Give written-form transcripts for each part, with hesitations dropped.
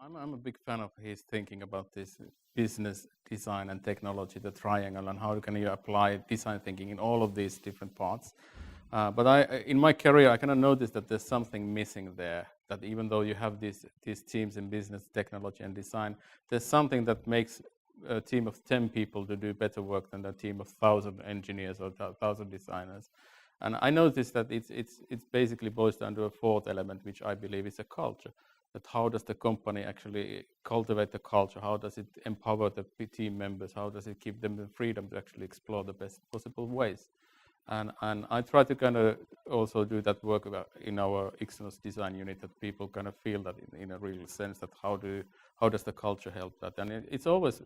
I'm a big fan of his thinking about this business design and technology, the triangle, and how can you apply design thinking in all of these different parts. But in my career, I kind of noticed that there's something missing there. That even though you have these teams in business, technology, and design, there's something that makes a team of 10 people to do better work than a team of 1,000 engineers or 1,000 designers. And I noticed that it's basically boils down to a fourth element, which I believe is a culture. That how does the company actually cultivate the culture? How does it empower the team members? How does it give them the freedom to actually explore the best possible ways? And I try to kind of also do that work in our Ixnos design unit, that people kind of feel that in a real sense, that how does the culture help that? And it's always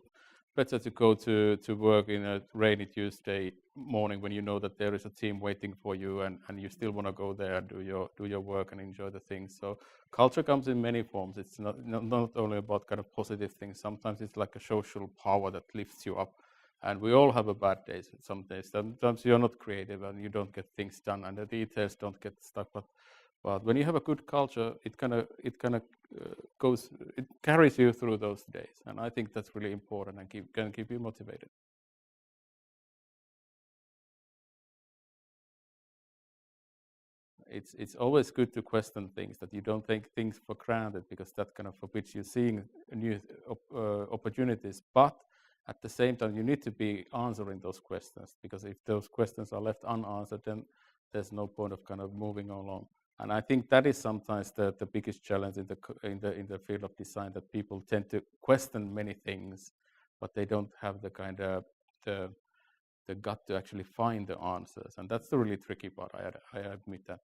better to go to work in a rainy Tuesday morning when you know that there is a team waiting for you, and you still want to go there and do your work and enjoy the things. So culture comes in many forms. It's not only about kind of positive things. Sometimes it's like a social power that lifts you up. And we all have a bad days. Some days, sometimes you're not creative and you don't get things done, and the details don't get stuck. But when you have a good culture, it kind of it carries you through those days, and I think that's really important and can keep you motivated. It's always good to question things, that you don't take things for granted, because that kind of forbids you seeing new opportunities. But at the same time, you need to be answering those questions, because if those questions are left unanswered, then there's no point of kind of moving along. And I think that is sometimes the biggest challenge in the field of design, that people tend to question many things, but they don't have the kind of the gut to actually find the answers. And that's the really tricky part. I admit that.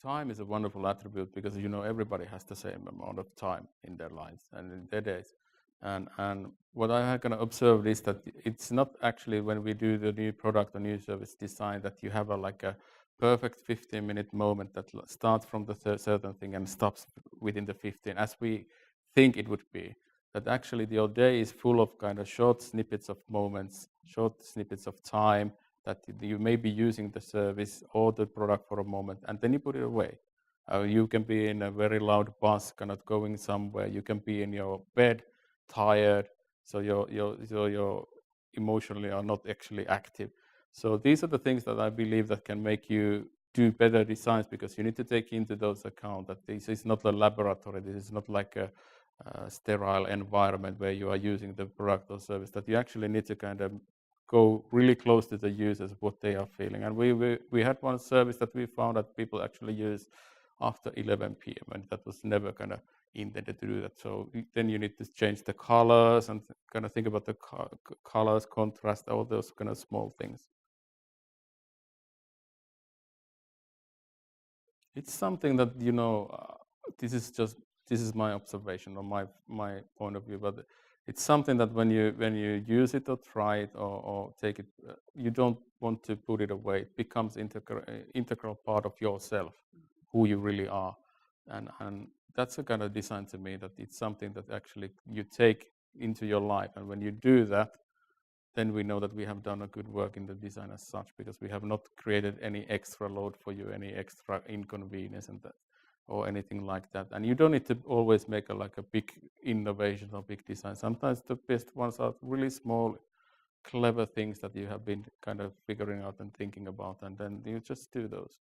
Time is a wonderful attribute, because everybody has the same amount of time in their lives and in their days. And what I have kind of observed is that it's not actually, when we do the new product or new service design, that you have like a perfect 15-minute moment that starts from the certain thing and stops within the 15, as we think it would be. That actually your day is full of kind of short snippets of moments, short snippets of time, that you may be using the service or the product for a moment, and then you put it away. You can be in a very loud bus, kind of going somewhere. You can be in your bed, tired, so you're emotionally are not actually active. So these are the things that I believe that can make you do better designs, because you need to take into those account that this is not a laboratory. This is not like a sterile environment where you are using the product or service. That you actually need to kind of go really close to the users, what they are feeling. And we had one service that we found that people actually use after 11 p.m. and that was never kind of intended to do that. So then you need to change the colors and kind of think about the colors, contrast, all those kind of small things. It's something that this is just this is my observation or my point of view, but it's something that when you use it or try it or take it, you don't want to put it away. It becomes integral part of yourself, who you really are, and that's a kind of design to me, that it's something that actually you take into your life, and when you do that, then we know that we have done a good work in the design as such, because we have not created any extra load for you, any extra inconvenience and that, or anything like that. And you don't need to always make like a big innovation or big design. Sometimes the best ones are really small, clever things that you have been kind of figuring out and thinking about, and then you just do those.